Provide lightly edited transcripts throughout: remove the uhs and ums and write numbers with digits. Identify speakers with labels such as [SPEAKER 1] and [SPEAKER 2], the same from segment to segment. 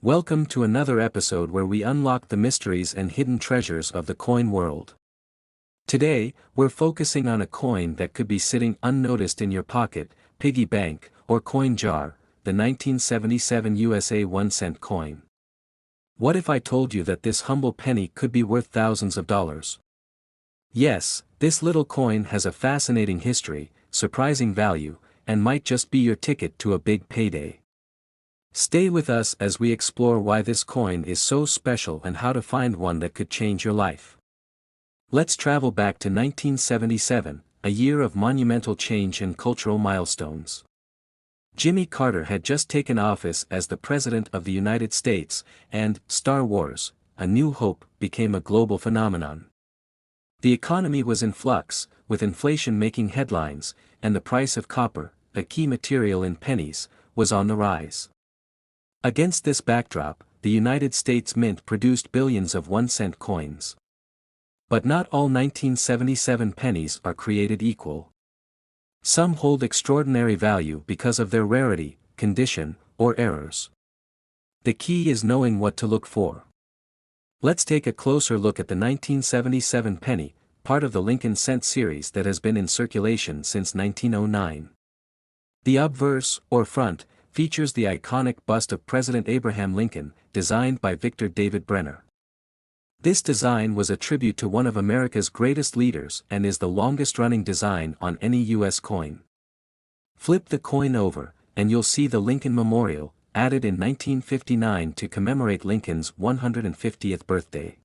[SPEAKER 1] Welcome to another episode where we unlock the mysteries and hidden treasures of the coin world. Today, we're focusing on a coin that could be sitting unnoticed in your pocket, piggy bank, or coin jar, the 1977 USA 1-cent coin. What if I told you that this humble penny could be worth thousands of dollars? Yes, this little coin has a fascinating history, surprising value, and might just be your ticket to a big payday. Stay with us as we explore why this coin is so special and how to find one that could change your life. Let's travel back to 1977, a year of monumental change and cultural milestones. Jimmy Carter had just taken office as the President of the United States, and Star Wars, A New Hope, became a global phenomenon. The economy was in flux, with inflation making headlines, and the price of copper, a key material in pennies, was on the rise. Against this backdrop, the United States Mint produced billions of 1-cent coins. But not all 1977 pennies are created equal. Some hold extraordinary value because of their rarity, condition, or errors. The key is knowing what to look for. Let's take a closer look at the 1977 penny, part of the Lincoln cent series that has been in circulation since 1909. The obverse, or front, features the iconic bust of President Abraham Lincoln, designed by Victor David Brenner. This design was a tribute to one of America's greatest leaders and is the longest-running design on any U.S. coin. Flip the coin over, and you'll see the Lincoln Memorial, added in 1959 to commemorate Lincoln's 150th birthday.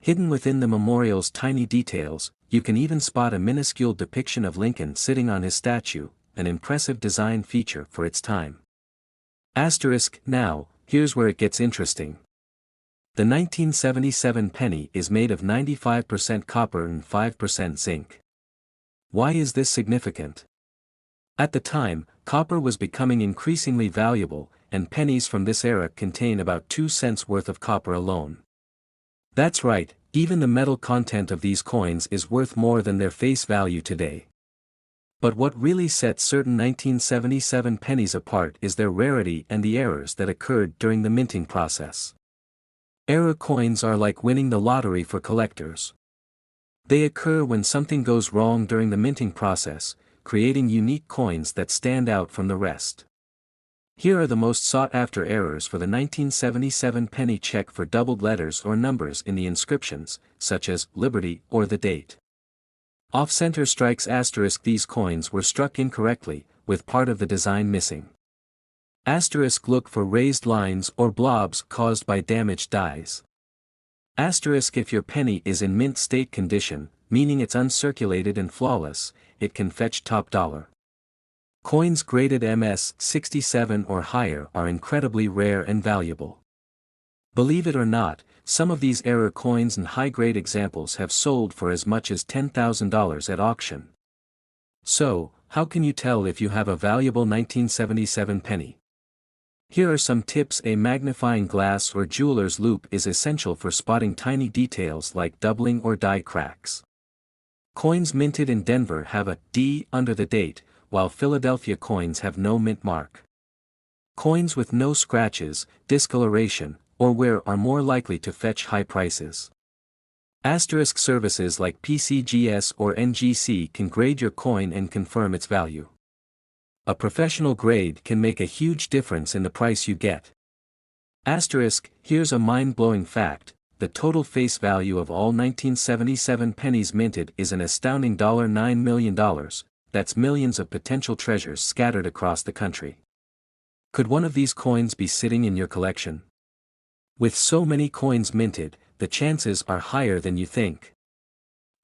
[SPEAKER 1] Hidden within the memorial's tiny details, you can even spot a minuscule depiction of Lincoln sitting on his statue, an impressive design feature for its time. Now, here's where it gets interesting. The 1977 penny is made of 95% copper and 5% zinc. Why is this significant? At the time, copper was becoming increasingly valuable, and pennies from this era contain about 2 cents worth of copper alone. That's right, even the metal content of these coins is worth more than their face value today. But what really sets certain 1977 pennies apart is their rarity and the errors that occurred during the minting process. Error coins are like winning the lottery for collectors. They occur when something goes wrong during the minting process, creating unique coins that stand out from the rest. Here are the most sought-after errors for the 1977 penny. Check for doubled letters or numbers in the inscriptions, such as Liberty or the date. Off-center strikes. These coins were struck incorrectly, with part of the design missing. Look for raised lines or blobs caused by damaged dies. If your penny is in mint state condition, meaning it's uncirculated and flawless, it can fetch top dollar. Coins graded MS 67 or higher are incredibly rare and valuable. Believe it or not, some of these error coins and high-grade examples have sold for as much as $10,000 at auction. So, how can you tell if you have a valuable 1977 penny? Here are some tips. A magnifying glass or jeweler's loupe is essential for spotting tiny details like doubling or die cracks. Coins minted in Denver have a D under the date, while Philadelphia coins have no mint mark. Coins with no scratches, discoloration, or wear are more likely to fetch high prices. Services like PCGS or NGC can grade your coin and confirm its value. A professional grade can make a huge difference in the price you get. Here's a mind-blowing fact: the total face value of all 1977 pennies minted is an astounding $9 million. That's millions of potential treasures scattered across the country. Could one of these coins be sitting in your collection? With so many coins minted, the chances are higher than you think.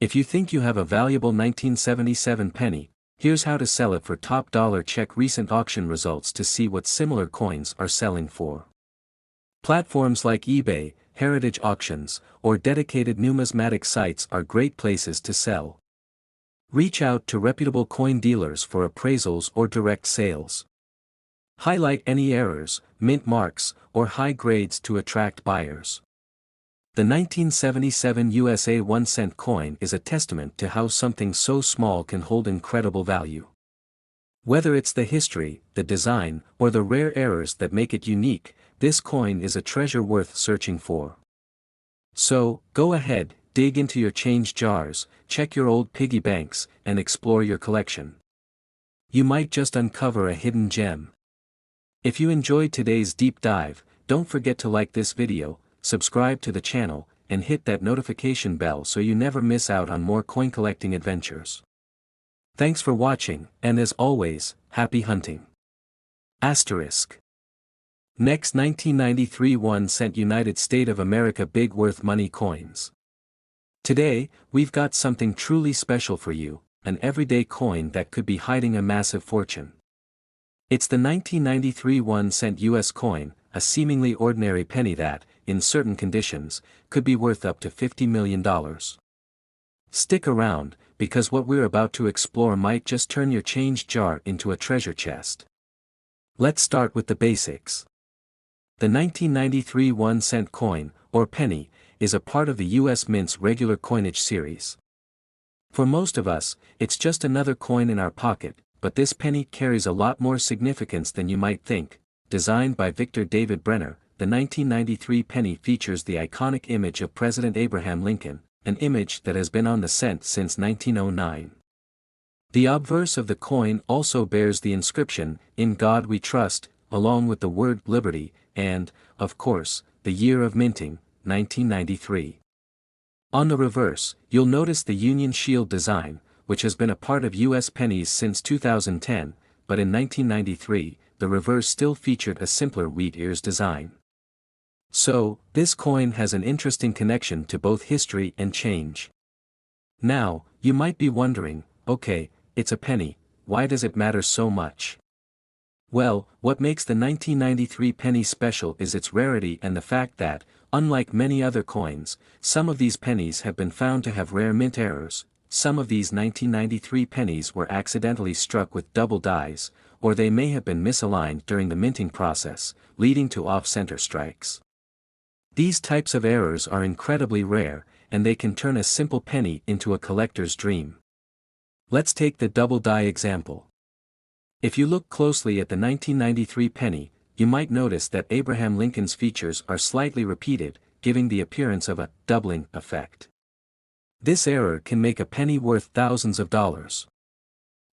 [SPEAKER 1] If you think you have a valuable 1977 penny, here's how to sell it for top dollar. Check recent auction results to see what similar coins are selling for. Platforms like eBay, heritage auctions, or dedicated numismatic sites are great places to sell. Reach out to reputable coin dealers for appraisals or direct sales. Highlight any errors, mint marks, or high grades to attract buyers. The 1977 USA 1-cent coin is a testament to how something so small can hold incredible value. Whether it's the history, the design, or the rare errors that make it unique, this coin is a treasure worth searching for. So, go ahead, dig into your change jars, check your old piggy banks, and explore your collection. You might just uncover a hidden gem. If you enjoyed today's deep dive, don't forget to like this video, subscribe to the channel, and hit that notification bell so you never miss out on more coin collecting adventures. Thanks for watching, and as always, happy hunting. Asterisk. Next 1993 1-cent United States of America big worth money coins. Today, we've got something truly special for you, an everyday coin that could be hiding a massive fortune. It's the 1993 1-cent US coin, a seemingly ordinary penny that, in certain conditions, could be worth up to $50 million. Stick around, because what we're about to explore might just turn your change jar into a treasure chest. Let's start with the basics. The 1993 1-cent coin, or penny, is a part of the US Mint's regular coinage series. For most of us, it's just another coin in our pocket, but this penny carries a lot more significance than you might think. Designed by Victor David Brenner, the 1993 penny features the iconic image of President Abraham Lincoln, an image that has been on the cent since 1909. The obverse of the coin also bears the inscription, "In God We Trust," along with the word liberty, and, of course, the year of minting, 1993. On the reverse, you'll notice the Union Shield design, which has been a part of US pennies since 2010, but in 1993, the reverse still featured a simpler wheat ears design. So, this coin has an interesting connection to both history and change. Now, you might be wondering, okay, it's a penny, why does it matter so much? Well, what makes the 1993 penny special is its rarity and the fact that, unlike many other coins, some of these pennies have been found to have rare mint errors. Some of these 1993 pennies were accidentally struck with double dies, or they may have been misaligned during the minting process, leading to off-center strikes. These types of errors are incredibly rare, and they can turn a simple penny into a collector's dream. Let's take the double die example. If you look closely at the 1993 penny, you might notice that Abraham Lincoln's features are slightly repeated, giving the appearance of a doubling effect. This error can make a penny worth thousands of dollars.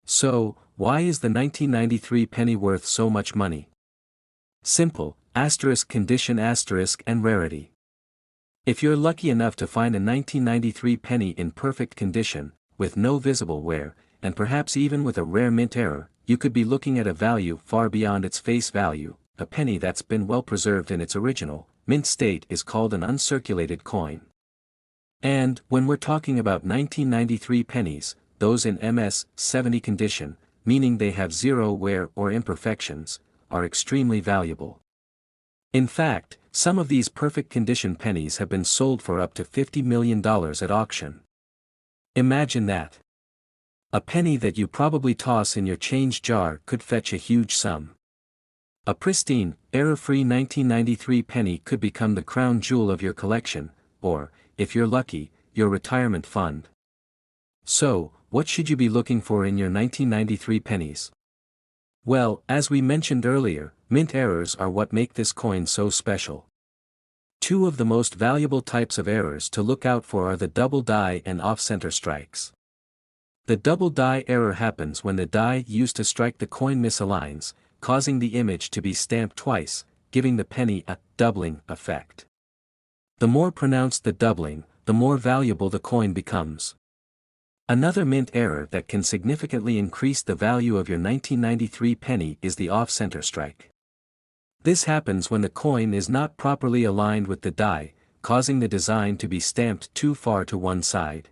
[SPEAKER 1] So, why is the 1993 penny worth so much money? Simple, asterisk condition asterisk and rarity. If you're lucky enough to find a 1993 penny in perfect condition, with no visible wear, and perhaps even with a rare mint error, you could be looking at a value far beyond its face value. A penny that's been well preserved in its original, mint state is called an uncirculated coin. And, when we're talking about 1993 pennies, those in MS-70 condition, meaning they have zero wear or imperfections, are extremely valuable. In fact, some of these perfect condition pennies have been sold for up to $50 million at auction. Imagine that. A penny that you probably toss in your change jar could fetch a huge sum. A pristine, error-free 1993 penny could become the crown jewel of your collection, or, if you're lucky, your retirement fund. So, what should you be looking for in your 1993 pennies? Well, as we mentioned earlier, mint errors are what make this coin so special. Two of the most valuable types of errors to look out for are the double die and off-center strikes. The double die error happens when the die used to strike the coin misaligns, causing the image to be stamped twice, giving the penny a doubling effect. The more pronounced the doubling, the more valuable the coin becomes. Another mint error that can significantly increase the value of your 1993 penny is the off-center strike. This happens when the coin is not properly aligned with the die, causing the design to be stamped too far to one side.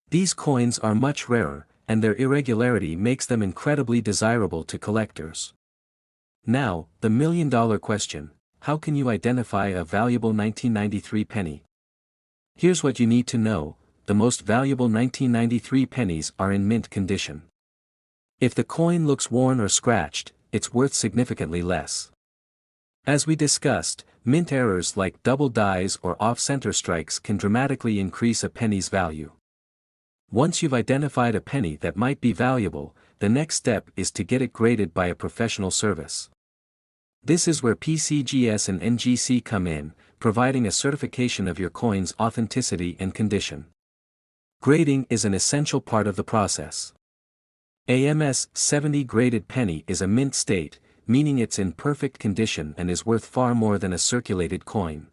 [SPEAKER 1] These coins are much rarer, and their irregularity makes them incredibly desirable to collectors. Now, the million-dollar question: how can you identify a valuable 1993 penny? Here's what you need to know: the most valuable 1993 pennies are in mint condition. If the coin looks worn or scratched, it's worth significantly less. As we discussed, mint errors like double dies or off-center strikes can dramatically increase a penny's value. Once you've identified a penny that might be valuable, the next step is to get it graded by a professional service. This is where PCGS and NGC come in, providing a certification of your coin's authenticity and condition. Grading is an essential part of the process. A MS 70 graded penny is a mint state, meaning it's in perfect condition and is worth far more than a circulated coin.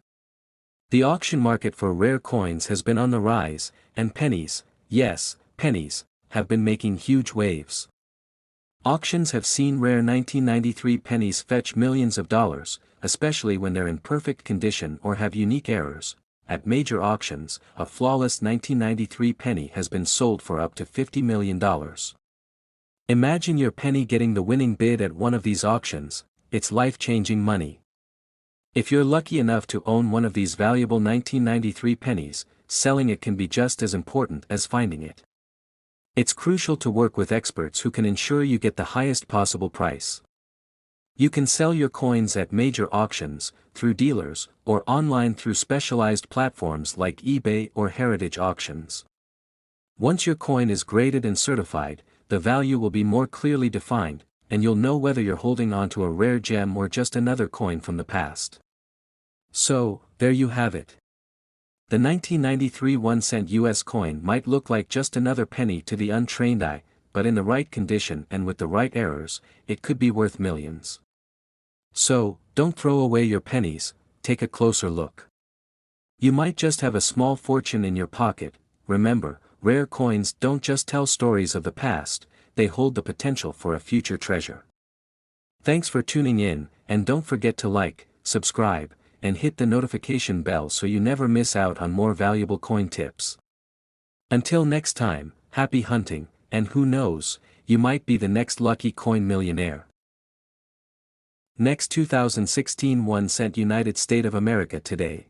[SPEAKER 1] The auction market for rare coins has been on the rise, and pennies, yes, pennies, have been making huge waves. Auctions have seen rare 1993 pennies fetch millions of dollars, especially when they're in perfect condition or have unique errors. At major auctions, a flawless 1993 penny has been sold for up to $50 million. Imagine your penny getting the winning bid at one of these auctions. It's life-changing money. If you're lucky enough to own one of these valuable 1993 pennies, selling it can be just as important as finding it. It's crucial to work with experts who can ensure you get the highest possible price. You can sell your coins at major auctions, through dealers, or online through specialized platforms like eBay or heritage auctions. Once your coin is graded and certified, the value will be more clearly defined, and you'll know whether you're holding onto a rare gem or just another coin from the past. So, there you have it. The 1993 1-cent US coin might look like just another penny to the untrained eye, but in the right condition and with the right errors, it could be worth millions. So, don't throw away your pennies, take a closer look. You might just have a small fortune in your pocket. Remember, rare coins don't just tell stories of the past, they hold the potential for a future treasure. Thanks for tuning in, and don't forget to like, subscribe, and hit the notification bell so you never miss out on more valuable coin tips. Until next time, happy hunting, and who knows, you might be the next lucky coin millionaire. Next 2016 1-cent United States of America today.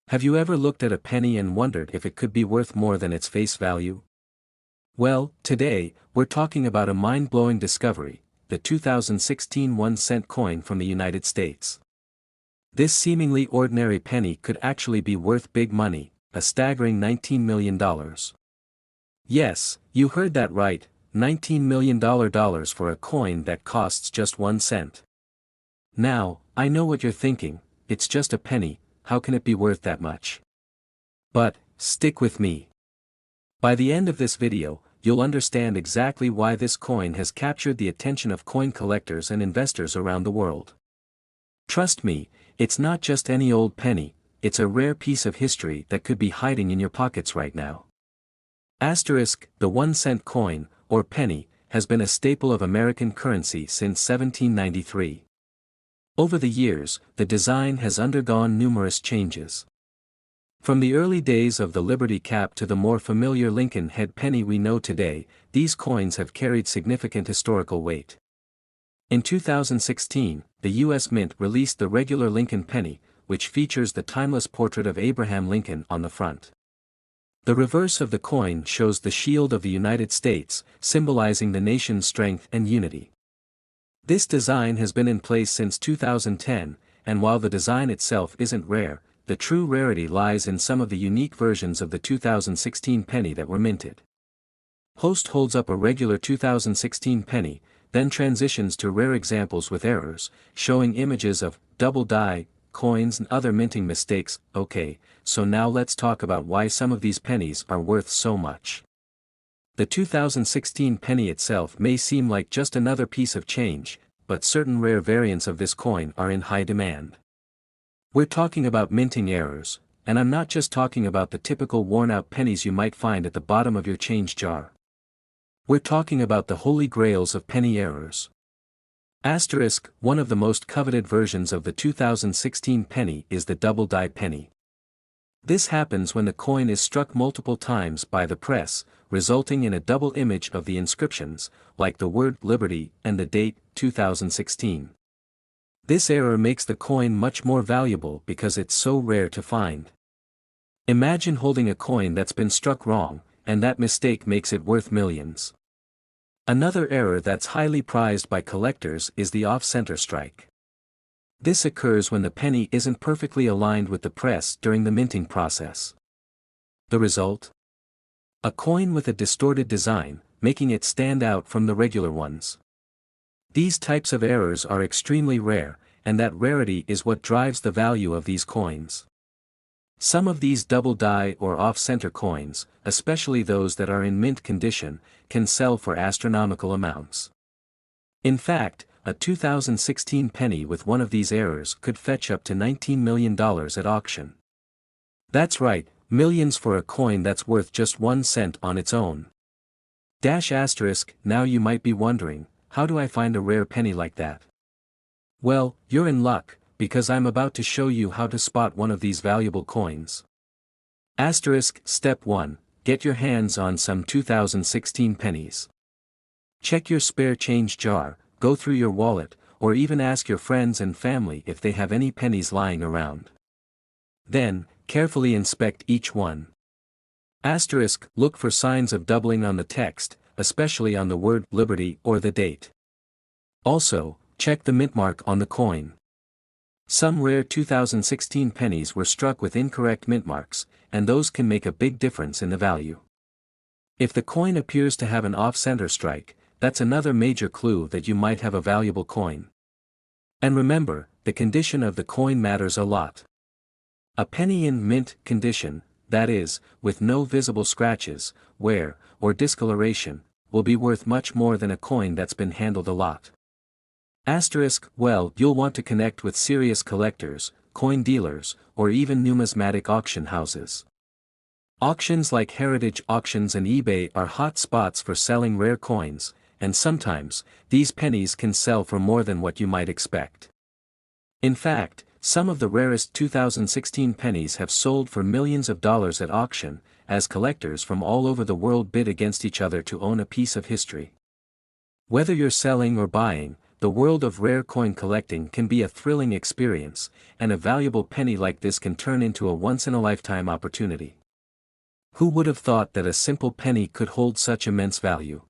[SPEAKER 1] Have you ever looked at a penny and wondered if it could be worth more than its face value? Well, today, we're talking about a mind-blowing discovery, the 2016 1-cent coin from the United States. This seemingly ordinary penny could actually be worth big money, a staggering $19 million. Yes, you heard that right, $19 million for a coin that costs just 1 cent. Now, I know what you're thinking, it's just a penny, how can it be worth that much? But, stick with me. By the end of this video, you'll understand exactly why this coin has captured the attention of coin collectors and investors around the world. Trust me, it's not just any old penny, it's a rare piece of history that could be hiding in your pockets right now. Asterisk, the 1-cent coin, or penny, has been a staple of American currency since 1793. Over the years, the design has undergone numerous changes. From the early days of the Liberty Cap to the more familiar Lincoln head penny we know today, these coins have carried significant historical weight. In 2016, the U.S. Mint released the regular Lincoln penny, which features the timeless portrait of Abraham Lincoln on the front. The reverse of the coin shows the shield of the United States, symbolizing the nation's strength and unity. This design has been in place since 2010, and while the design itself isn't rare, the true rarity lies in some of the unique versions of the 2016 penny that were minted. Host holds up a regular 2016 penny, then transitions to rare examples with errors, showing images of double die coins and other minting mistakes. Okay, so now let's talk about why some of these pennies are worth so much. The 2016 penny itself may seem like just another piece of change, but certain rare variants of this coin are in high demand. We're talking about minting errors, and I'm not just talking about the typical worn-out pennies you might find at the bottom of your change jar. We're talking about the holy grails of penny errors. Asterisk, one of the most coveted versions of the 2016 penny is the double die penny. This happens when the coin is struck multiple times by the press, resulting in a double image of the inscriptions, like the word Liberty and the date, 2016. This error makes the coin much more valuable because it's so rare to find. Imagine holding a coin that's been struck wrong, and that mistake makes it worth millions. Another error that's highly prized by collectors is the off-center strike. This occurs when the penny isn't perfectly aligned with the press during the minting process. The result? A coin with a distorted design, making it stand out from the regular ones. These types of errors are extremely rare, and that rarity is what drives the value of these coins. Some of these double die or off-center coins, especially those that are in mint condition, can sell for astronomical amounts. In fact, a 2016 penny with one of these errors could fetch up to $19 million at auction. That's right, millions for a coin that's worth just 1 cent on its own. Now you might be wondering, how do I find a rare penny like that? Well, you're in luck, because I'm about to show you how to spot one of these valuable coins. Step 1, get your hands on some 2016 pennies. Check your spare change jar, go through your wallet, or even ask your friends and family if they have any pennies lying around. Then, carefully inspect each one. Look for signs of doubling on the text, especially on the word Liberty or the date. Also, check the mint mark on the coin. Some rare 2016 pennies were struck with incorrect mint marks, and those can make a big difference in the value. If the coin appears to have an off-center strike, that's another major clue that you might have a valuable coin. And remember, the condition of the coin matters a lot. A penny in mint condition, that is, with no visible scratches, wear, or discoloration, will be worth much more than a coin that's been handled a lot. Well, you'll want to connect with serious collectors, coin dealers, or even numismatic auction houses. Auctions like heritage auctions and eBay are hot spots for selling rare coins, and sometimes, these pennies can sell for more than what you might expect. In fact, some of the rarest 2016 pennies have sold for millions of dollars at auction, as collectors from all over the world bid against each other to own a piece of history. Whether you're selling or buying, the world of rare coin collecting can be a thrilling experience, and a valuable penny like this can turn into a once-in-a-lifetime opportunity. Who would have thought that a simple penny could hold such immense value?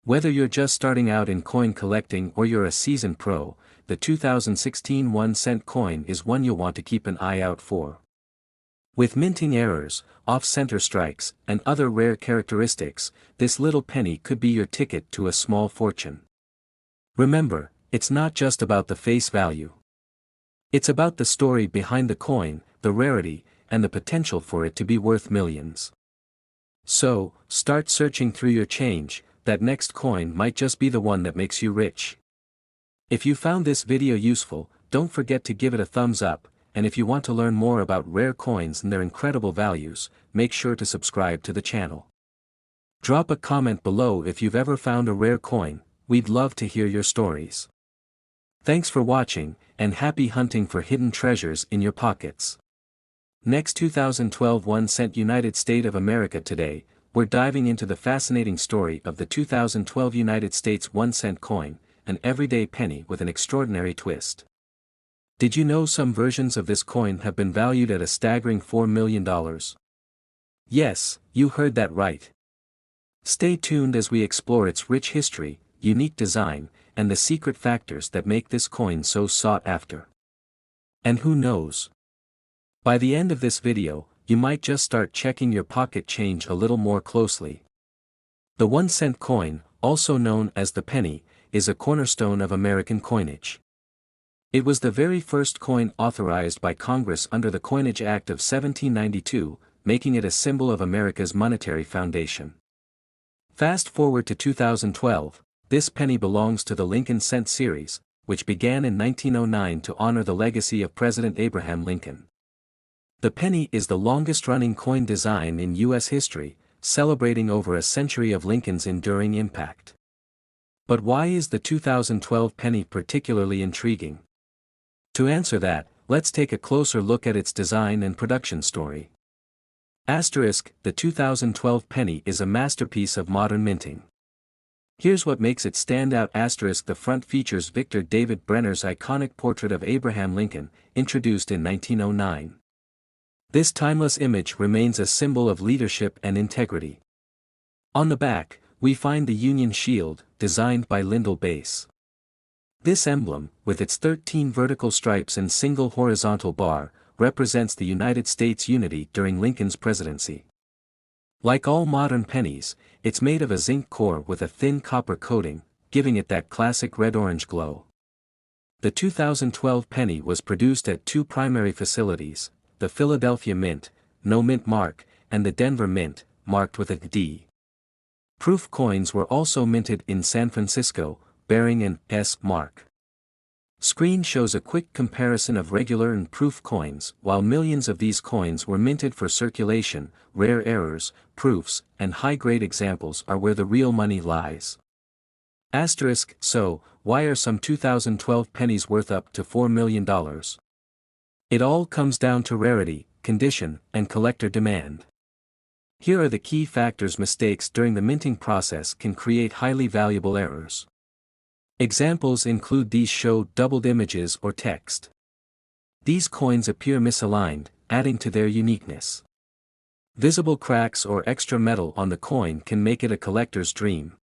[SPEAKER 1] Whether you're just starting out in coin collecting or you're a seasoned pro, the 2016 1-cent coin is one you'll want to keep an eye out for. With minting errors, off-center strikes, and other rare characteristics, this little penny could be your ticket to a small fortune. Remember, it's not just about the face value. It's about the story behind the coin, the rarity, and the potential for it to be worth millions. So, start searching through your change. That next coin might just be the one that makes you rich. If you found this video useful, don't forget to give it a thumbs up, and if you want to learn more about rare coins and their incredible values, make sure to subscribe to the channel. Drop a comment below if you've ever found a rare coin, we'd love to hear your stories. Thanks for watching, and happy hunting for hidden treasures in your pockets. Next 2012 1-cent United States of America. Today, we're diving into the fascinating story of the 2012 United States 1-cent coin, an everyday penny with an extraordinary twist. Did you know some versions of this coin have been valued at a staggering $4 million? Yes, you heard that right. Stay tuned as we explore its rich history, unique design, and the secret factors that make this coin so sought after. And who knows? By the end of this video, you might just start checking your pocket change a little more closely. The 1-cent coin, also known as the penny, is a cornerstone of American coinage. It was the very first coin authorized by Congress under the Coinage Act of 1792, making it a symbol of America's monetary foundation. Fast forward to 2012, this penny belongs to the Lincoln Cent series, which began in 1909 to honor the legacy of President Abraham Lincoln. The penny is the longest-running coin design in U.S. history, celebrating over a century of Lincoln's enduring impact. But why is the 2012 penny particularly intriguing? To answer that, let's take a closer look at its design and production story. The 2012 penny is a masterpiece of modern minting. Here's what makes it stand out. The front features Victor David Brenner's iconic portrait of Abraham Lincoln, introduced in 1909. This timeless image remains a symbol of leadership and integrity. On the back, we find the Union Shield, designed by Lyndall Bass. This emblem, with its 13 vertical stripes and single horizontal bar, represents the United States' unity during Lincoln's presidency. Like all modern pennies, it's made of a zinc core with a thin copper coating, giving it that classic red-orange glow. The 2012 penny was produced at two primary facilities, the Philadelphia Mint, no mint mark, and the Denver Mint, marked with a D. Proof coins were also minted in San Francisco, bearing an S mark. Screen shows a quick comparison of regular and proof coins. While millions of these coins were minted for circulation, rare errors, proofs, and high-grade examples are where the real money lies. Asterisk, so, why are some 2012 pennies worth up to $4 million? It all comes down to rarity, condition, and collector demand. Here are the key factors. Mistakes during the minting process can create highly valuable errors. Examples include these: show doubled images or text. These coins appear misaligned, adding to their uniqueness. Visible cracks or extra metal on the coin can make it a collector's dream.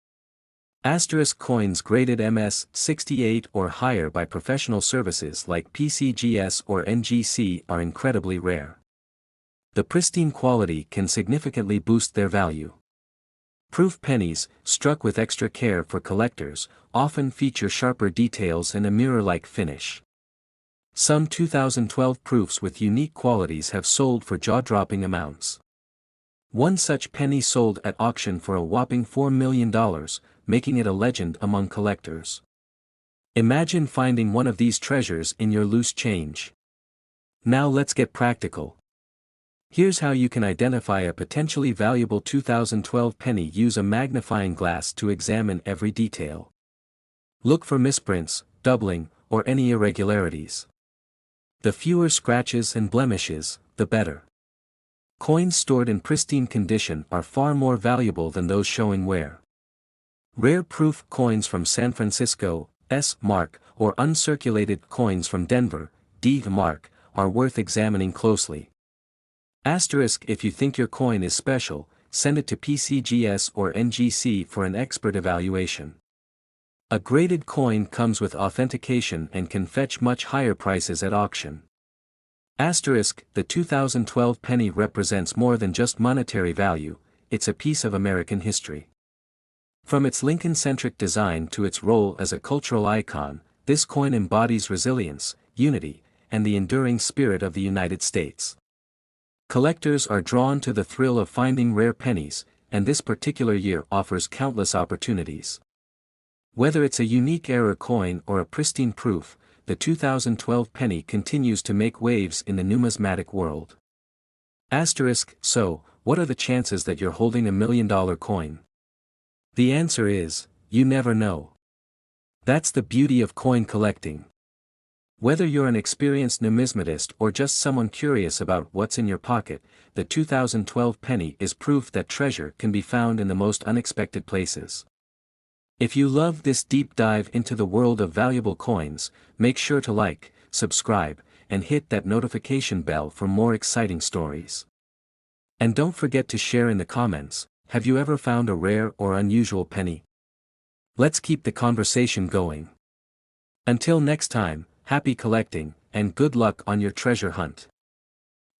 [SPEAKER 1] Asterisk, coins graded MS-68 or higher by professional services like PCGS or NGC are incredibly rare. The pristine quality can significantly boost their value. Proof pennies, struck with extra care for collectors, often feature sharper details and a mirror-like finish. Some 2012 proofs with unique qualities have sold for jaw-dropping amounts. One such penny sold at auction for a whopping $4 million, making it a legend among collectors. Imagine finding one of these treasures in your loose change. Now let's get practical. Here's how you can identify a potentially valuable 2012 penny. Use a magnifying glass to examine every detail. Look for misprints, doubling, or any irregularities. The fewer scratches and blemishes, the better. Coins stored in pristine condition are far more valuable than those showing wear. Rare proof coins from San Francisco, S mark, or uncirculated coins from Denver, D mark, are worth examining closely. Asterisk, if you think your coin is special, send it to PCGS or NGC for an expert evaluation. A graded coin comes with authentication and can fetch much higher prices at auction. Asterisk, the 2012 penny represents more than just monetary value, it's a piece of American history. From its Lincoln-centric design to its role as a cultural icon, this coin embodies resilience, unity, and the enduring spirit of the United States. Collectors are drawn to the thrill of finding rare pennies, and this particular year offers countless opportunities. Whether it's a unique error coin or a pristine proof, the 2012 penny continues to make waves in the numismatic world. Asterisk, so, what are the chances that you're holding $1 million coin? The answer is, you never know. That's the beauty of coin collecting. Whether you're an experienced numismatist or just someone curious about what's in your pocket, the 2012 penny is proof that treasure can be found in the most unexpected places. If you love this deep dive into the world of valuable coins, make sure to like, subscribe, and hit that notification bell for more exciting stories. And don't forget to share in the comments, have you ever found a rare or unusual penny? Let's keep the conversation going. Until next time, happy collecting, and good luck on your treasure hunt.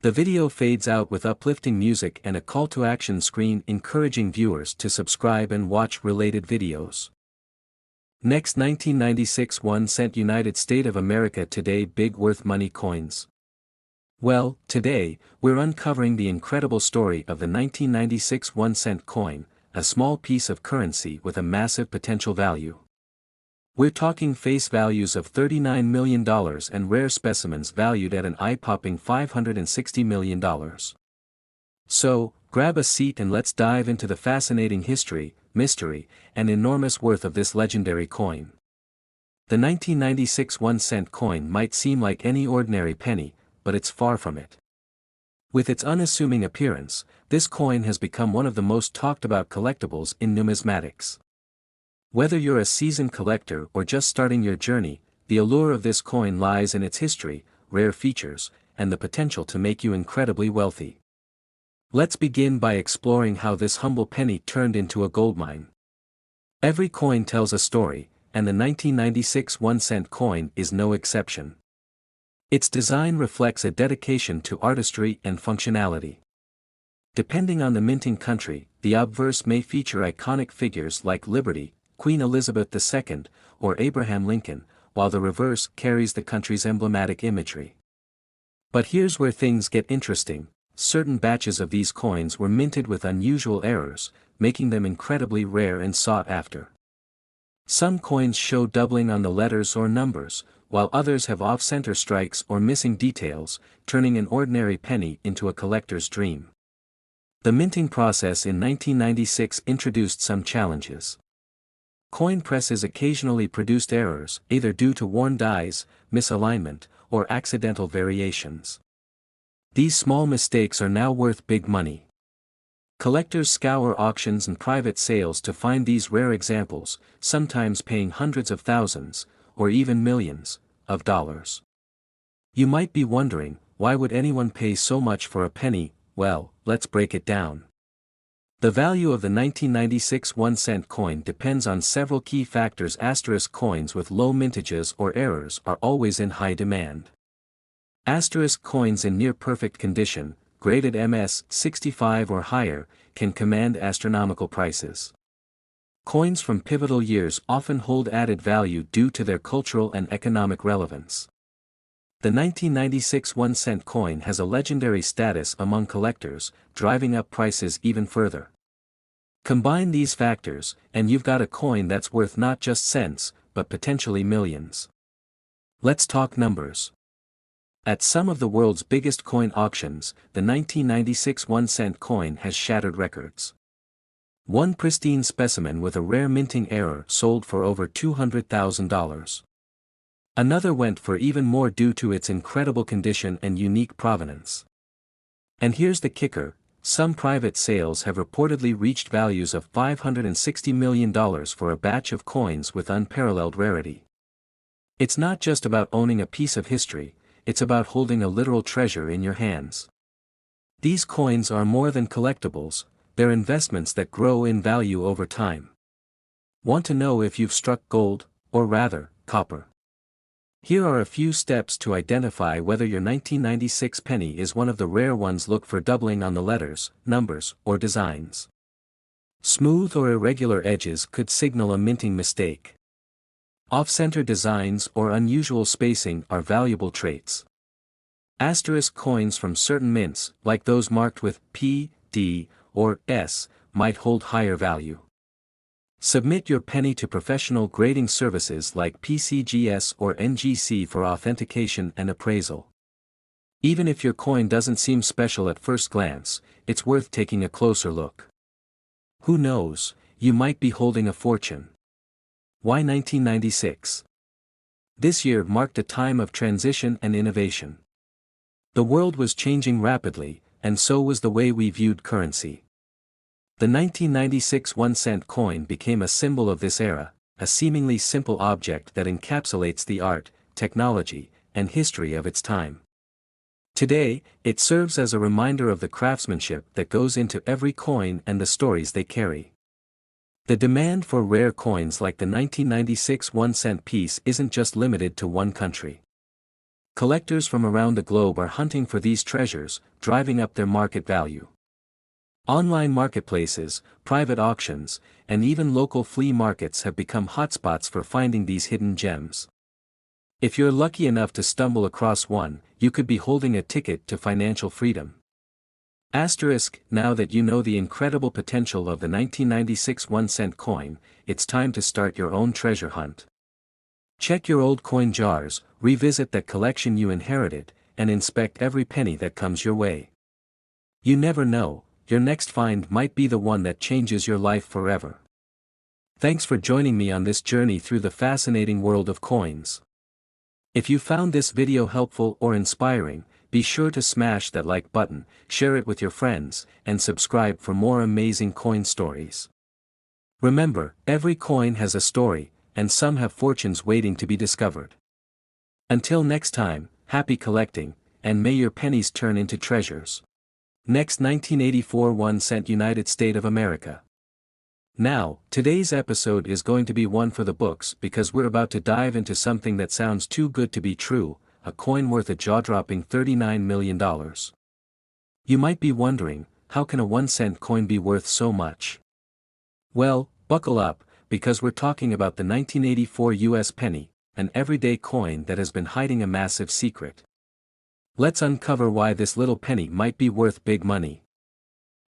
[SPEAKER 1] The video fades out with uplifting music and a call to action screen encouraging viewers to subscribe and watch related videos. Next, 1996 1-cent United States of America today big worth money coins. Well, today, we're uncovering the incredible story of the 1996 1-cent coin, a small piece of currency with a massive potential value. We're talking face values of $39 million and rare specimens valued at an eye-popping $560 million. So, grab a seat and let's dive into the fascinating history, mystery, and enormous worth of this legendary coin. The 1996 1-cent coin might seem like any ordinary penny, but it's far from it. With its unassuming appearance, this coin has become one of the most talked about collectibles in numismatics. Whether you're a seasoned collector or just starting your journey, the allure of this coin lies in its history, rare features, and the potential to make you incredibly wealthy. Let's begin by exploring how this humble penny turned into a goldmine. Every coin tells a story, and the 1996 1-cent coin is no exception. Its design reflects a dedication to artistry and functionality. Depending on the minting country, the obverse may feature iconic figures like Liberty, Queen Elizabeth II, or Abraham Lincoln, while the reverse carries the country's emblematic imagery. But here's where things get interesting: certain batches of these coins were minted with unusual errors, making them incredibly rare and sought after. Some coins show doubling on the letters or numbers, while others have off-center strikes or missing details, turning an ordinary penny into a collector's dream. The minting process in 1996 introduced some challenges. Coin presses occasionally produced errors, either due to worn dies, misalignment, or accidental variations. These small mistakes are now worth big money. Collectors scour auctions and private sales to find these rare examples, sometimes paying hundreds of thousands, or even millions, of dollars. You might be wondering, why would anyone pay so much for a penny? Well, let's break it down. The value of the 1996 1-cent coin depends on several key factors. Asterisk coins with low mintages or errors are always in high demand. Asterisk coins in near-perfect condition, graded MS 65 or higher, can command astronomical prices. Coins from pivotal years often hold added value due to their cultural and economic relevance. The 1996 1-cent coin has a legendary status among collectors, driving up prices even further. Combine these factors, and you've got a coin that's worth not just cents, but potentially millions. Let's talk numbers. At some of the world's biggest coin auctions, the 1996 1-cent coin has shattered records. One pristine specimen with a rare minting error sold for over $200,000. Another went for even more due to its incredible condition and unique provenance. And here's the kicker: some private sales have reportedly reached values of $560 million for a batch of coins with unparalleled rarity. It's not just about owning a piece of history, it's about holding a literal treasure in your hands. These coins are more than collectibles, they're investments that grow in value over time. Want to know if you've struck gold, or rather, copper? Here are a few steps to identify whether your 1996 penny is one of the rare ones. Look for doubling on the letters, numbers, or designs. Smooth or irregular edges could signal a minting mistake. Off-center designs or unusual spacing are valuable traits. Asterisk coins from certain mints, like those marked with P, D, or S, might hold higher value. Submit your penny to professional grading services like PCGS or NGC for authentication and appraisal. Even if your coin doesn't seem special at first glance, it's worth taking a closer look. Who knows, you might be holding a fortune. Why 1996? This year marked a time of transition and innovation. The world was changing rapidly, and so was the way we viewed currency. The 1996 1-cent coin became a symbol of this era, a seemingly simple object that encapsulates the art, technology, and history of its time. Today, it serves as a reminder of the craftsmanship that goes into every coin and the stories they carry. The demand for rare coins like the 1996 1-cent piece isn't just limited to one country. Collectors from around the globe are hunting for these treasures, driving up their market value. Online marketplaces, private auctions, and even local flea markets have become hotspots for finding these hidden gems. If you're lucky enough to stumble across one, you could be holding a ticket to financial freedom. Asterisk, now that you know the incredible potential of the 1996 1-cent coin, it's time to start your own treasure hunt. Check your old coin jars, revisit that collection you inherited, and inspect every penny that comes your way. You never know, your next find might be the one that changes your life forever. Thanks for joining me on this journey through the fascinating world of coins. If you found this video helpful or inspiring, be sure to smash that like button, share it with your friends, and subscribe for more amazing coin stories. Remember, every coin has a story, and some have fortunes waiting to be discovered. Until next time, happy collecting, and may your pennies turn into treasures. Next, 1984 1-cent United States of America. Now, today's episode is going to be one for the books because we're about to dive into something that sounds too good to be true, a coin worth a jaw-dropping $39 million. You might be wondering, how can a 1-cent coin be worth so much? Well, buckle up, because we're talking about the 1984 US penny, an everyday coin that has been hiding a massive secret. Let's uncover why this little penny might be worth big money.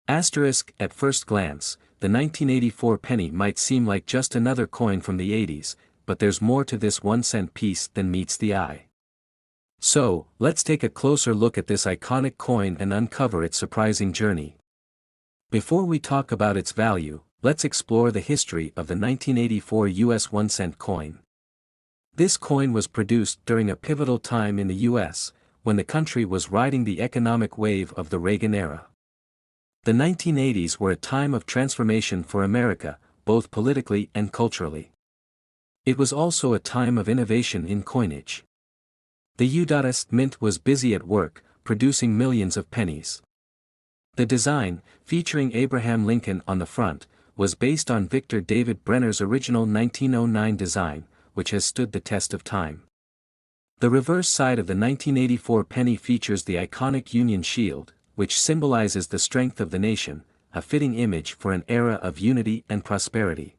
[SPEAKER 1] Asterisk, at first glance, the 1984 penny might seem like just another coin from the 80s, but there's more to this 1-cent piece than meets the eye. So, let's take a closer look at this iconic coin and uncover its surprising journey. Before we talk about its value, let's explore the history of the 1984 US 1-cent coin. This coin was produced during a pivotal time in the US, when the country was riding the economic wave of the Reagan era. The 1980s were a time of transformation for America, both politically and culturally. It was also a time of innovation in coinage. The U.S. Mint was busy at work, producing millions of pennies. The design, featuring Abraham Lincoln on the front, was based on Victor David Brenner's original 1909 design, which has stood the test of time. The reverse side of the 1984 penny features the iconic Union Shield, which symbolizes the strength of the nation, a fitting image for an era of unity and prosperity.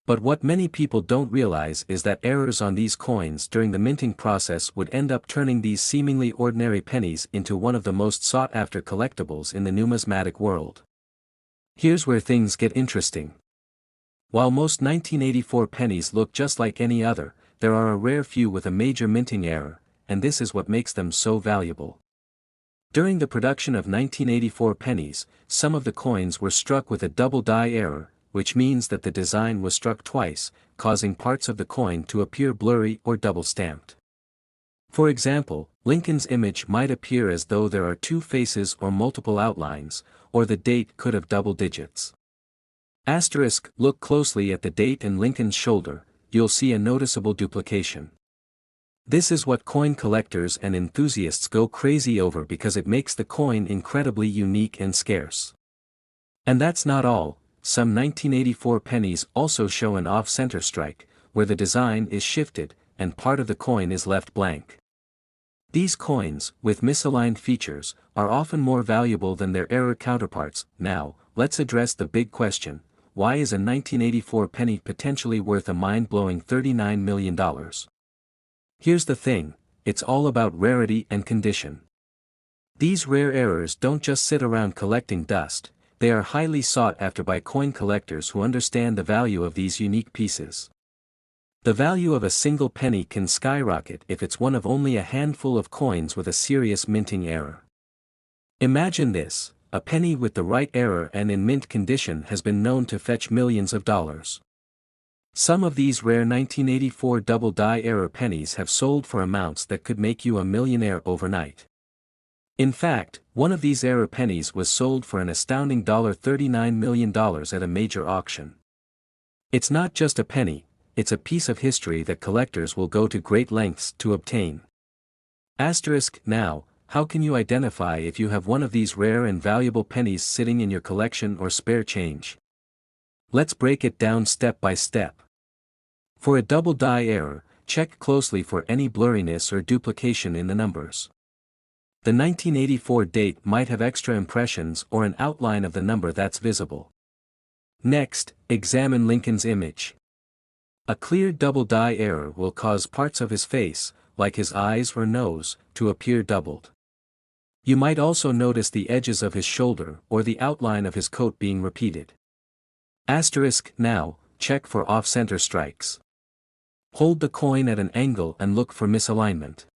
[SPEAKER 1] But what many people don't realize is that errors on these coins during the minting process would end up turning these seemingly ordinary pennies into one of the most sought-after collectibles in the numismatic world. Here's where things get interesting. While most 1984 pennies look just like any other, there are a rare few with a major minting error, and this is what makes them so valuable. During the production of 1984 pennies, some of the coins were struck with a double die error, which means that the design was struck twice, causing parts of the coin to appear blurry or double-stamped. For example, Lincoln's image might appear as though there are two faces or multiple outlines, or the date could have double digits. Asterisk, look closely at the date and Lincoln's shoulder, you'll see a noticeable duplication. This is what coin collectors and enthusiasts go crazy over because it makes the coin incredibly unique and scarce. And that's not all, some 1984 pennies also show an off-center strike, where the design is shifted, and part of the coin is left blank. These coins, with misaligned features, are often more valuable than their error counterparts. Now, let's address the big question: why is a 1984 penny potentially worth a mind-blowing $39 million? Here's the thing, it's all about rarity and condition. These rare errors don't just sit around collecting dust, they are highly sought after by coin collectors who understand the value of these unique pieces. The value of a single penny can skyrocket if it's one of only a handful of coins with a serious minting error. Imagine this, a penny with the right error and in mint condition has been known to fetch millions of dollars. Some of these rare 1984 double die error pennies have sold for amounts that could make you a millionaire overnight. In fact, one of these error pennies was sold for an astounding $39 million at a major auction. It's not just a penny, it's a piece of history that collectors will go to great lengths to obtain. Asterisk, now, how can you identify if you have one of these rare and valuable pennies sitting in your collection or spare change? Let's break it down step by step. For a double die error, check closely for any blurriness or duplication in the numbers. The 1984 date might have extra impressions or an outline of the number that's visible. Next, examine Lincoln's image. A clear double die error will cause parts of his face, like his eyes or nose, to appear doubled. You might also notice the edges of his shoulder or the outline of his coat being repeated. Asterisk, now, check for off-center strikes. Hold the coin at an angle and look for misalignment.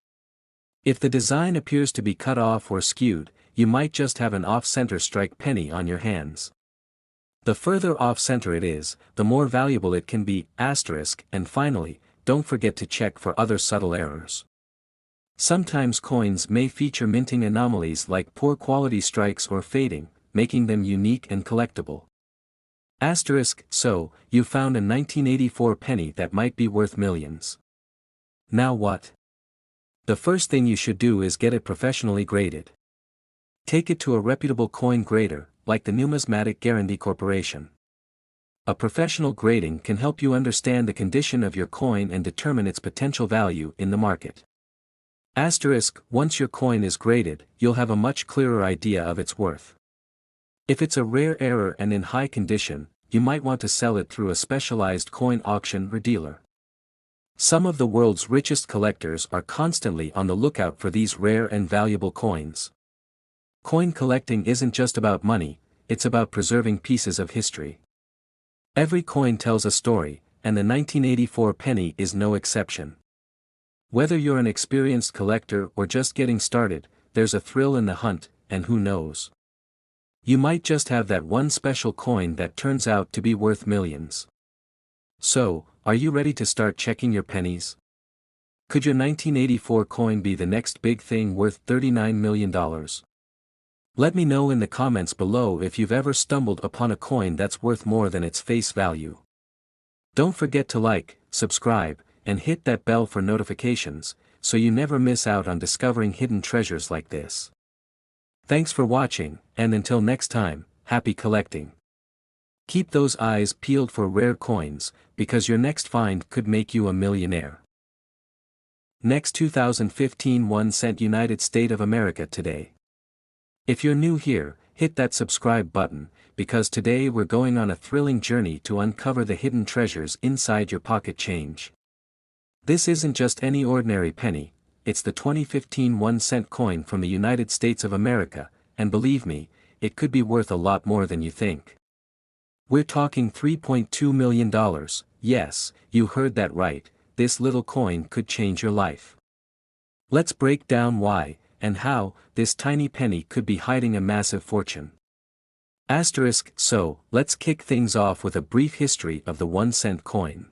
[SPEAKER 1] If the design appears to be cut off or skewed, you might just have an off-center strike penny on your hands. The further off-center it is, the more valuable it can be. Asterisk, and finally, don't forget to check for other subtle errors. Sometimes coins may feature minting anomalies like poor quality strikes or fading, making them unique and collectible. Asterisk, so, you found a 1984 penny that might be worth millions. Now what? The first thing you should do is get it professionally graded. Take it to a reputable coin grader, like the Numismatic Guarantee Corporation. A professional grading can help you understand the condition of your coin and determine its potential value in the market. Asterisk, once your coin is graded, you'll have a much clearer idea of its worth. If it's a rare error and in high condition, you might want to sell it through a specialized coin auction or dealer. Some of the world's richest collectors are constantly on the lookout for these rare and valuable coins. Coin collecting isn't just about money, it's about preserving pieces of history. Every coin tells a story, and the 1984 penny is no exception. Whether you're an experienced collector or just getting started, there's a thrill in the hunt, and who knows? You might just have that one special coin that turns out to be worth millions. So, are you ready to start checking your pennies? Could your 1984 coin be the next big thing worth $39 million? Let me know in the comments below if you've ever stumbled upon a coin that's worth more than its face value. Don't forget to like, subscribe, and hit that bell for notifications, so you never miss out on discovering hidden treasures like this. Thanks for watching, and until next time, happy collecting. Keep those eyes peeled for rare coins, because your next find could make you a millionaire. Next 2015 1 cent United States of America today. If you're new here, hit that subscribe button, because today we're going on a thrilling journey to uncover the hidden treasures inside your pocket change. This isn't just any ordinary penny, it's the 2015 1 cent coin from the United States of America, and believe me, it could be worth a lot more than you think. We're talking $3.2 million, yes, you heard that right, this little coin could change your life. Let's break down why, and how, this tiny penny could be hiding a massive fortune. So, let's kick things off with a brief history of the 1 cent coin.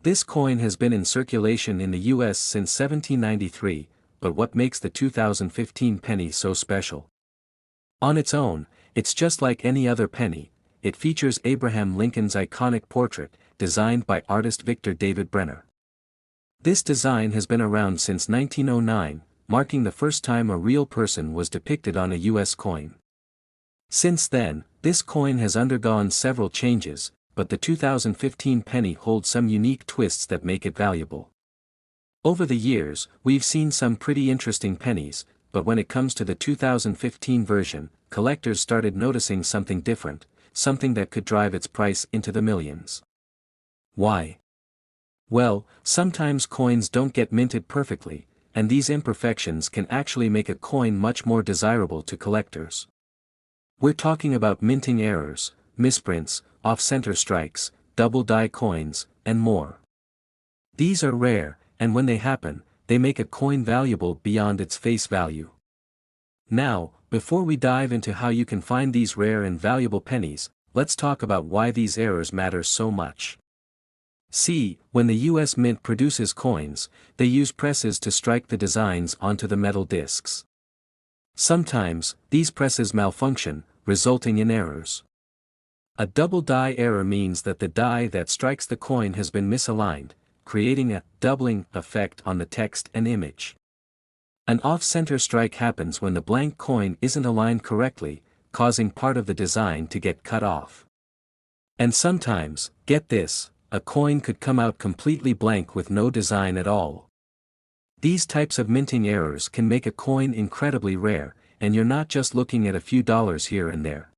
[SPEAKER 1] This coin has been in circulation in the US since 1793, but what makes the 2015 penny so special? On its own, it's just like any other penny. It features Abraham Lincoln's iconic portrait, designed by artist Victor David Brenner. This design has been around since 1909, marking the first time a real person was depicted on a US coin. Since then, this coin has undergone several changes, but the 2015 penny holds some unique twists that make it valuable. Over the years, we've seen some pretty interesting pennies, but when it comes to the 2015 version, collectors started noticing something different, something that could drive its price into the millions. Why? Well, sometimes coins don't get minted perfectly, and these imperfections can actually make a coin much more desirable to collectors. We're talking about minting errors, misprints, off-center strikes, double die coins, and more. These are rare, and when they happen, they make a coin valuable beyond its face value. Now, before we dive into how you can find these rare and valuable pennies, let's talk about why these errors matter so much. See, when the US Mint produces coins, they use presses to strike the designs onto the metal discs. Sometimes, these presses malfunction, resulting in errors. A double die error means that the die that strikes the coin has been misaligned, creating a doubling effect on the text and image. An off-center strike happens when the blank coin isn't aligned correctly, causing part of the design to get cut off. And sometimes, get this, a coin could come out completely blank with no design at all. These types of minting errors can make a coin incredibly rare, and you're not just looking at a few dollars here and there.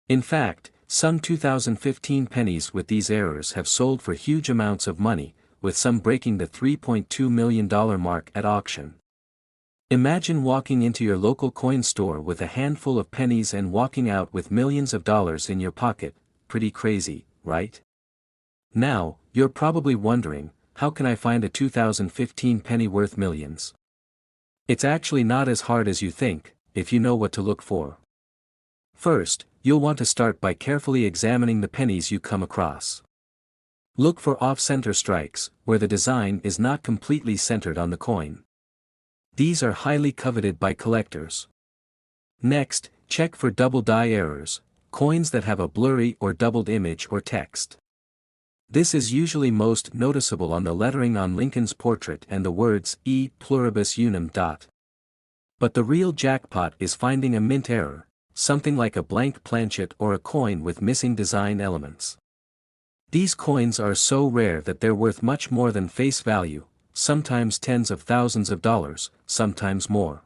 [SPEAKER 1] In fact, some 2015 pennies with these errors have sold for huge amounts of money, with some breaking the $3.2 million mark at auction. Imagine walking into your local coin store with a handful of pennies and walking out with millions of dollars in your pocket. Pretty crazy, right? Now, you're probably wondering, how can I find a 2015 penny worth millions? It's actually not as hard as you think, if you know what to look for. First, you'll want to start by carefully examining the pennies you come across. Look for off-center strikes, where the design is not completely centered on the coin. These are highly coveted by collectors. Next, check for double die errors, coins that have a blurry or doubled image or text. This is usually most noticeable on the lettering on Lincoln's portrait and the words E pluribus unum. But the real jackpot is finding a mint error, something like a blank planchet or a coin with missing design elements. These coins are so rare that they're worth much more than face value, sometimes tens of thousands of dollars, sometimes more.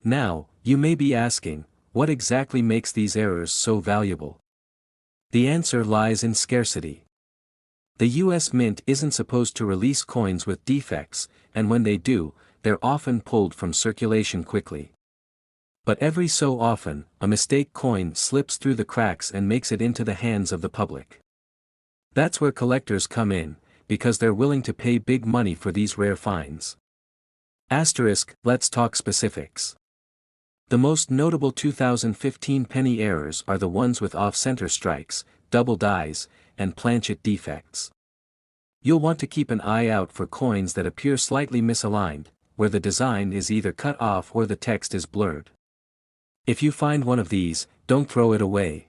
[SPEAKER 1] Now, you may be asking, what exactly makes these errors so valuable? The answer lies in scarcity. The US Mint isn't supposed to release coins with defects, and when they do, they're often pulled from circulation quickly. But every so often, a mistake coin slips through the cracks and makes it into the hands of the public. That's where collectors come in, because they're willing to pay big money for these rare finds. Asterisk, let's talk specifics. The most notable 2015 penny errors are the ones with off-center strikes, double dies, and planchet defects. You'll want to keep an eye out for coins that appear slightly misaligned, where the design is either cut off or the text is blurred. If you find one of these, don't throw it away.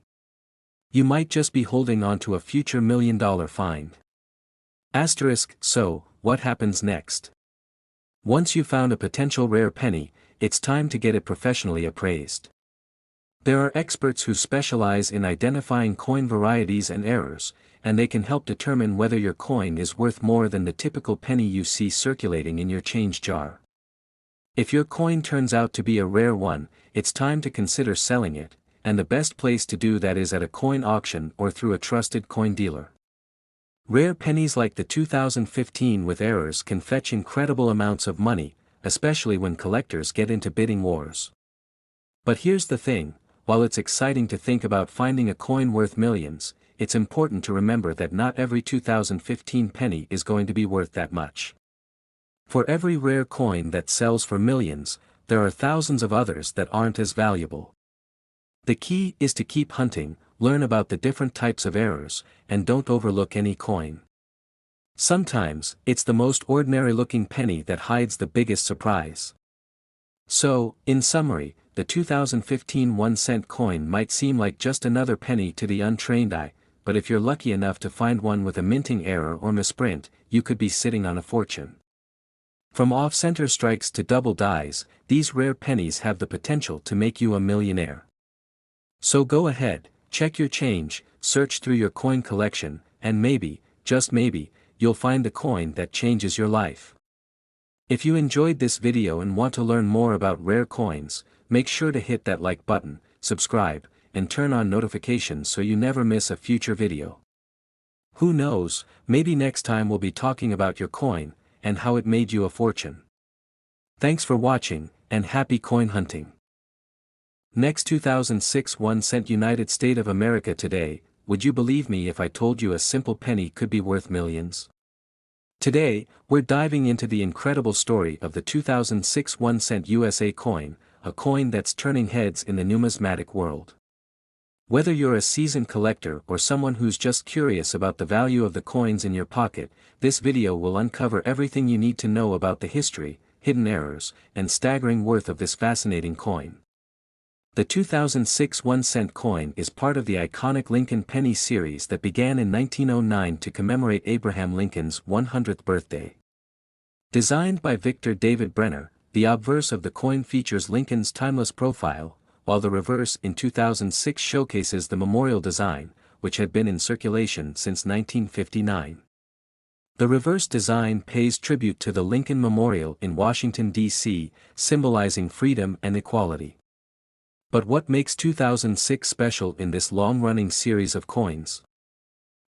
[SPEAKER 1] You might just be holding on to a future $1 million find. Asterisk, so, what happens next? Once you've found a potential rare penny, it's time to get it professionally appraised. There are experts who specialize in identifying coin varieties and errors, and they can help determine whether your coin is worth more than the typical penny you see circulating in your change jar. If your coin turns out to be a rare one, it's time to consider selling it, and the best place to do that is at a coin auction or through a trusted coin dealer. Rare pennies like the 2015 with errors can fetch incredible amounts of money, especially when collectors get into bidding wars. But here's the thing, while it's exciting to think about finding a coin worth millions, it's important to remember that not every 2015 penny is going to be worth that much. For every rare coin that sells for millions, there are thousands of others that aren't as valuable. The key is to keep hunting, learn about the different types of errors, and don't overlook any coin. Sometimes, it's the most ordinary-looking penny that hides the biggest surprise. So, in summary, the 2015 1-cent coin might seem like just another penny to the untrained eye, but if you're lucky enough to find one with a minting error or misprint, you could be sitting on a fortune. From off-center strikes to double dies, these rare pennies have the potential to make you a millionaire. So go ahead, check your change, search through your coin collection, and maybe, just maybe, you'll find the coin that changes your life. If you enjoyed this video and want to learn more about rare coins, make sure to hit that like button, subscribe, and turn on notifications so you never miss a future video. Who knows, maybe next time we'll be talking about your coin, and how it made you a fortune. Thanks for watching, and happy coin hunting. Next 2006 1-cent United States of America today, would you believe me if I told you a simple penny could be worth millions? Today, we're diving into the incredible story of the 2006 1-cent USA coin, a coin that's turning heads in the numismatic world. Whether you're a seasoned collector or someone who's just curious about the value of the coins in your pocket, this video will uncover everything you need to know about the history, hidden errors, and staggering worth of this fascinating coin. The 2006 1-cent coin is part of the iconic Lincoln penny series that began in 1909 to commemorate Abraham Lincoln's 100th birthday. Designed by Victor David Brenner, the obverse of the coin features Lincoln's timeless profile, while the reverse in 2006 showcases the memorial design, which had been in circulation since 1959. The reverse design pays tribute to the Lincoln Memorial in Washington, D.C., symbolizing freedom and equality. But what makes 2006 special in this long-running series of coins?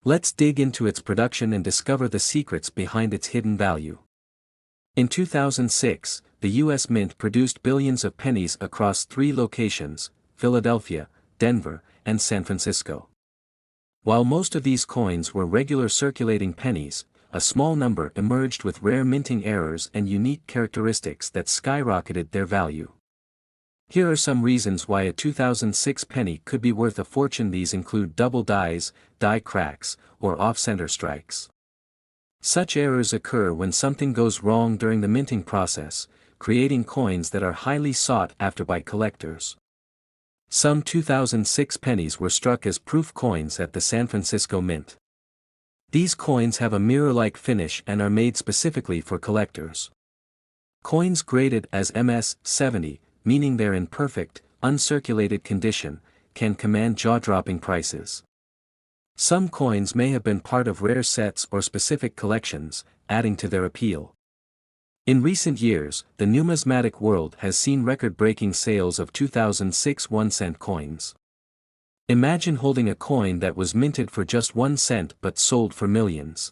[SPEAKER 1] Let's dig into its production and discover the secrets behind its hidden value. In 2006, the U.S. Mint produced billions of pennies across 3 locations, Philadelphia, Denver, and San Francisco. While most of these coins were regular circulating pennies, a small number emerged with rare minting errors and unique characteristics that skyrocketed their value. Here are some reasons why a 2006 penny could be worth a fortune. These include double dies, die cracks, or off-center strikes. Such errors occur when something goes wrong during the minting process, creating coins that are highly sought after by collectors. Some 2006 pennies were struck as proof coins at the San Francisco Mint. These coins have a mirror-like finish and are made specifically for collectors. Coins graded as MS-70, meaning they're in perfect, uncirculated condition, can command jaw-dropping prices. Some coins may have been part of rare sets or specific collections, adding to their appeal. In recent years, the numismatic world has seen record-breaking sales of 2006 1-cent coins. Imagine holding a coin that was minted for just 1 cent but sold for millions.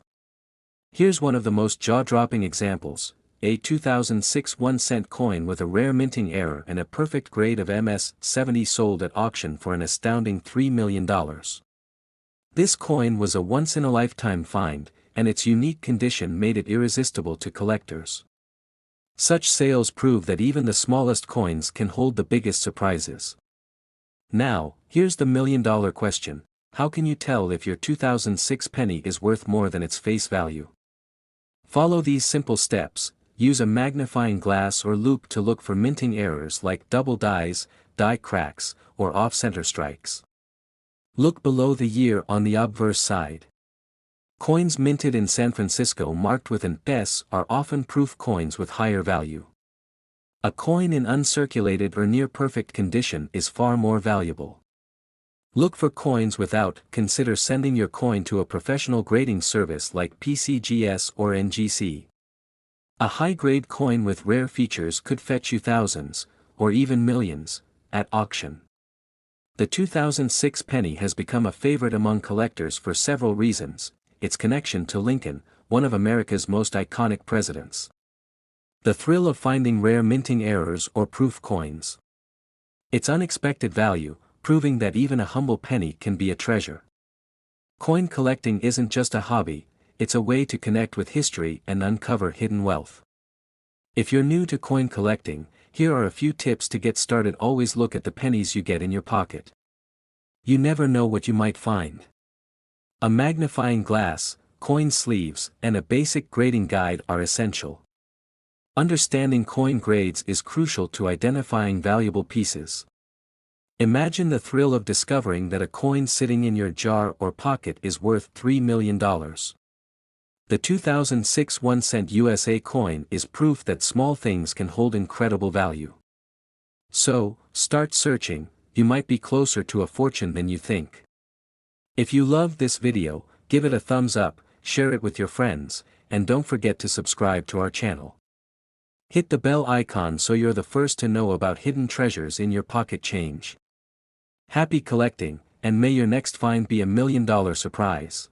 [SPEAKER 1] Here's one of the most jaw-dropping examples: a 2006 1-cent coin with a rare minting error and a perfect grade of MS-70 sold at auction for an astounding $3 million. This coin was a once-in-a-lifetime find, and its unique condition made it irresistible to collectors. Such sales prove that even the smallest coins can hold the biggest surprises. Now, here's the million-dollar question: how can you tell if your 2006 penny is worth more than its face value? Follow these simple steps. Use a magnifying glass or loupe to look for minting errors like double dies, die cracks, or off-center strikes. Look below the year on the obverse side. Coins minted in San Francisco marked with an S are often proof coins with higher value. A coin in uncirculated or near-perfect condition is far more valuable. Look for coins without. Consider sending your coin to a professional grading service like PCGS or NGC. A high-grade coin with rare features could fetch you thousands, or even millions, at auction. The 2006 penny has become a favorite among collectors for several reasons: its connection to Lincoln, one of America's most iconic presidents. The thrill of finding rare minting errors or proof coins. Its unexpected value, proving that even a humble penny can be a treasure. Coin collecting isn't just a hobby, it's a way to connect with history and uncover hidden wealth. If you're new to coin collecting, here are a few tips to get started. Always look at the pennies you get in your pocket. You never know what you might find. A magnifying glass, coin sleeves, and a basic grading guide are essential. Understanding coin grades is crucial to identifying valuable pieces. Imagine the thrill of discovering that a coin sitting in your jar or pocket is worth $3 million. The 2006 1-cent USA coin is proof that small things can hold incredible value. So, start searching. You might be closer to a fortune than you think. If you loved this video, give it a thumbs up, share it with your friends, and don't forget to subscribe to our channel. Hit the bell icon so you're the first to know about hidden treasures in your pocket change. Happy collecting, and may your next find be $1 million surprise.